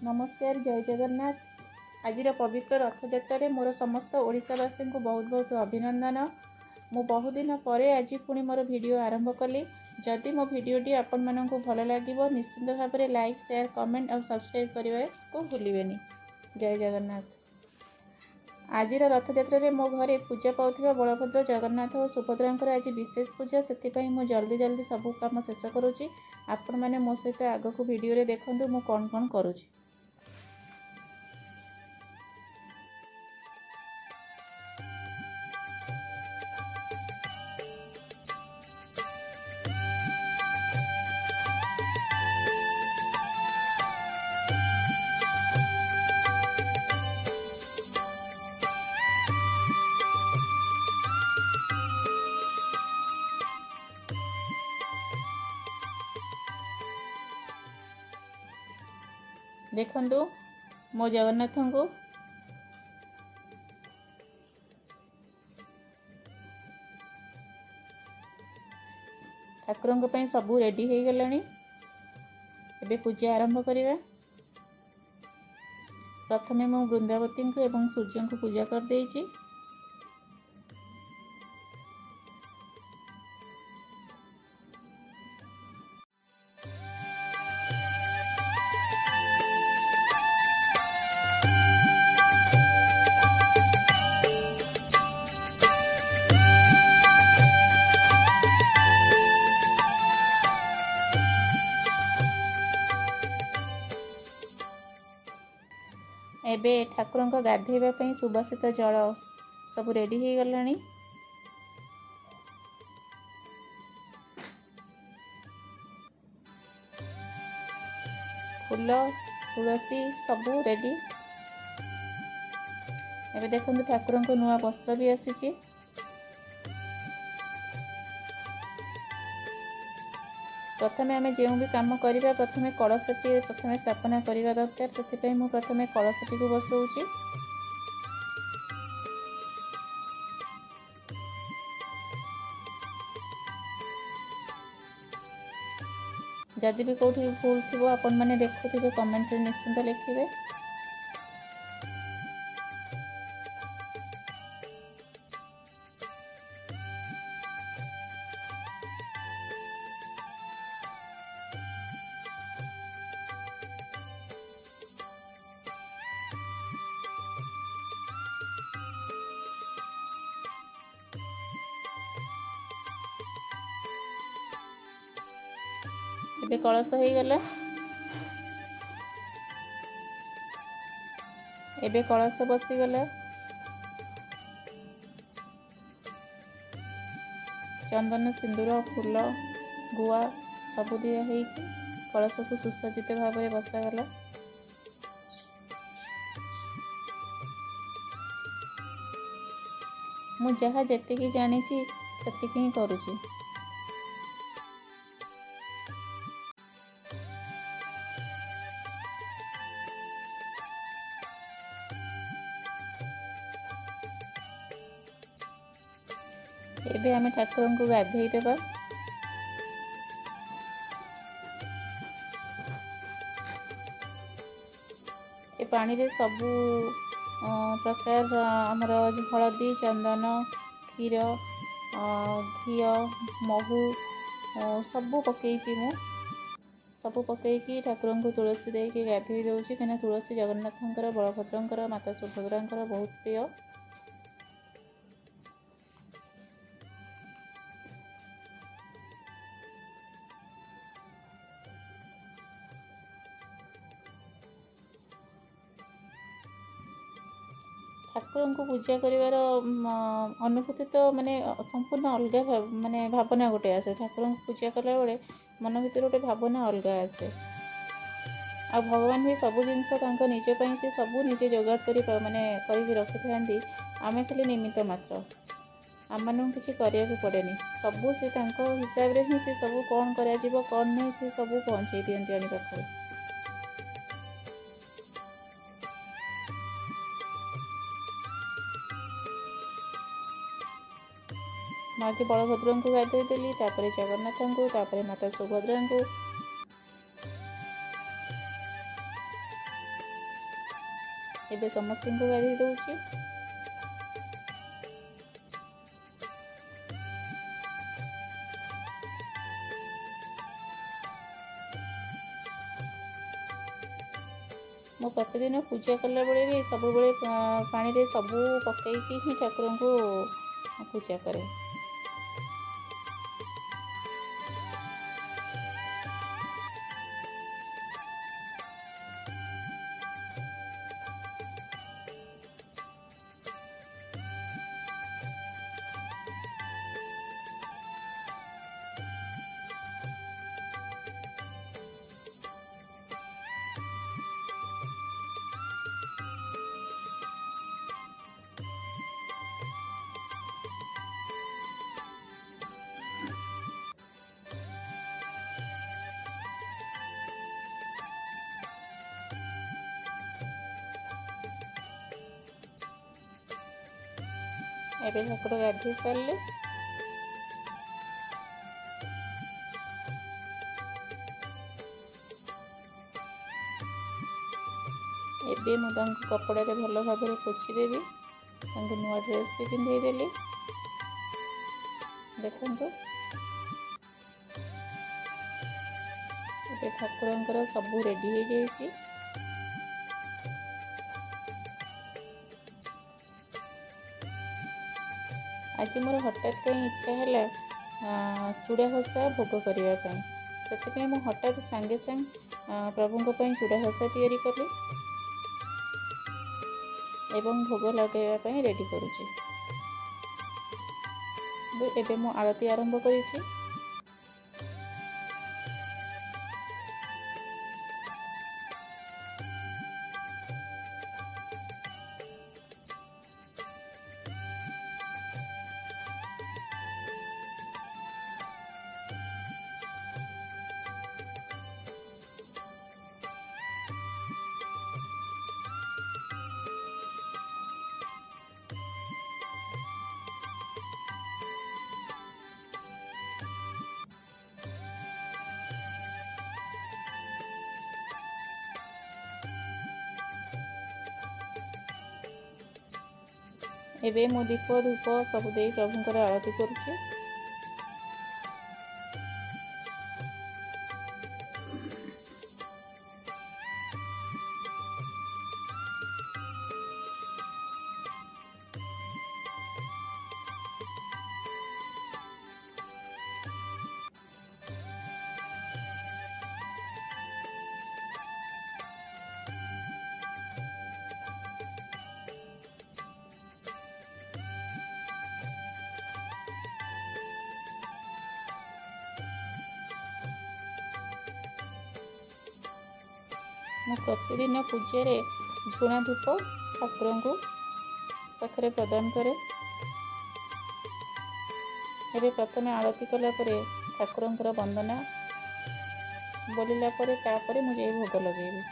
नमस्कार जय जगन्नाथ। आज पवित्र रथयात्रा मोर समस्त ओडिशावासी को बहुत बहुत अभिनंदन। मु बहुत दिन पर आज पुणी मोर वीडियो आरंभ कली। जदि मो वीडियोटी आपण मानक भल लगे निश्चिंत भाव में लाइक शेयर कमेंट और सब्सक्राइब करने को भूलें। जय जगन्नाथ। आज रथयात्रा रे मो घरे पूजा पाउथिबा बलभद्र जगन्नाथ और सुभद्रा आज विशेष पूजा से मु जल्दी जल्दी सब काम शेष करुँची। आपण मैंने मो सहित आग को वीडियो रे देखंतु मु कौन कौन करुँची। देखंतु मो जगन्नाथ को ठाकुर सबू रेडी हो गलानी। एबे पूजा आरंभ करिबा। प्रथमे मु वृंदावती को एवं सूर्य को पूजा कर देइछि। एबे ठाकुर गाधेवा सुबासित जल सब रेडी हो गलानी। फूल तुलसी सबू रेडी। एबे देखंतु ठाकुर नुआ वस्त्र भी आसीची। प्रथमे आमे जो भी काम करिबा प्रथमे कलशटी प्रथमे स्थापना करने दरकार। से मु प्रथमे कलशटी को बसाऊँगी। जदि भी कौटी भूल थी आपण मैंने देखुवे कमेंट रे निश्चिंत लिखिए। एबे कलश हो गला। एबे कलश बसीगला। चंदन सिंदूर फूल गुआ सबू दिया है। कलश को सुसज्जित भाव में बसागला। मु जहाँ जेतिकी जानी सेतिकी ही करुची। एबे आमे ठाकुर को गाधेई देबा। ए पानी रे सबू प्रकार आमर हलदी चंदन क्षीर घी महू सबू पकईची मु सबू पकईकी ठाकुर को तुलसी देके गाधेई दउची। कहीं तुलसी जगन्नाथंकर बलभद्रंकर माता सुभद्रांकर बहुत प्रिय। ठाकुर को पूजा करिवार अनुभूति तो माने संपूर्ण अलग माने भावना गोटे आसे। ठाकुर को पूजा कला बेले मन भीतर गोटे भावना अलग आसे। आ भगवान भी सब जिनस निजे से सबू निजे जोगाड़ कर माने करके रखि था। आमे खाली निमित्त मात्र। आम मान किसी करने पड़ेनि। सबू से हिसाब रे ही से सब कौन करा कौन नहीं से सब पहुँचे दिखती आनी पाखे। माँ के बलभद्र को गाधे देली। तापर जगन्नाथ को तापर माता सुभद्रा को ଏବେ ସମସ୍ତଙ୍କୁ ଗାଧେଇ ଦେଉଛି। ମୁଁ ପ୍ରତିଦିନ ପୂଜା କଲାବେଳେ ବି ସବୁବେଳେ ପାଣିରେ ସବୁ ପକେଇକି ହିଁ ଠାକୁରଙ୍କୁ ପୂଜା କରେ। ଏବେ ଠାକୁର ଗାଧେଇ ସାରିଲେ। ଏବେ ମୁଁ ତାଙ୍କୁ କପଡ଼ାରେ ଭଲ ଭାବରେ ପୋଛିଦେବି। ତାଙ୍କୁ ନୂଆ ଡ୍ରେସ୍ ବି ପିନ୍ଧେଇ ଦେଲି। ଦେଖନ୍ତୁ ଏବେ ଠାକୁରଙ୍କର ସବୁ ରେଡ଼ି ହେଇଯାଇଛି। ଆଜି ମୋର ହଠାତ୍ କାହିଁ ଇଚ୍ଛା ହେଲା ଚୁଡ଼ା ଘଷା ଭୋଗ କରିବା ପାଇଁ। ସେଥିପାଇଁ ମୁଁ ହଠାତ୍ ସାଙ୍ଗେ ସାଙ୍ଗେ ପ୍ରଭୁଙ୍କ ପାଇଁ ଚୁଡ଼ା ଘଷା ତିଆରି କଲି ଏବଂ ଭୋଗ ଲଗାଇବା ପାଇଁ ରେଡ଼ି କରୁଛି। ଏବେ ମୁଁ ଆଳତି ଆରମ୍ଭ କରିଛି। ଏବେ ମୁଁ ଦୀପ ଧୂପ ସବୁ ଦେଇ ପ୍ରଭୁଙ୍କର ଆଳତି କରୁଛି। ମୁଁ ପ୍ରତିଦିନ ପୂଜାରେ ଝୁଣା ଧୂପ ଠାକୁରଙ୍କୁ ପାଖରେ ପ୍ରଦାନ କରେ। ଏବେ ପ୍ରଥମେ ଆଳତି କଲା ପରେ ଠାକୁରଙ୍କର ବନ୍ଦନା ବୋଲିଲା ପରେ ତାପରେ ମୁଁ ଯାଇ ଭୋଗ ଲଗେଇବି।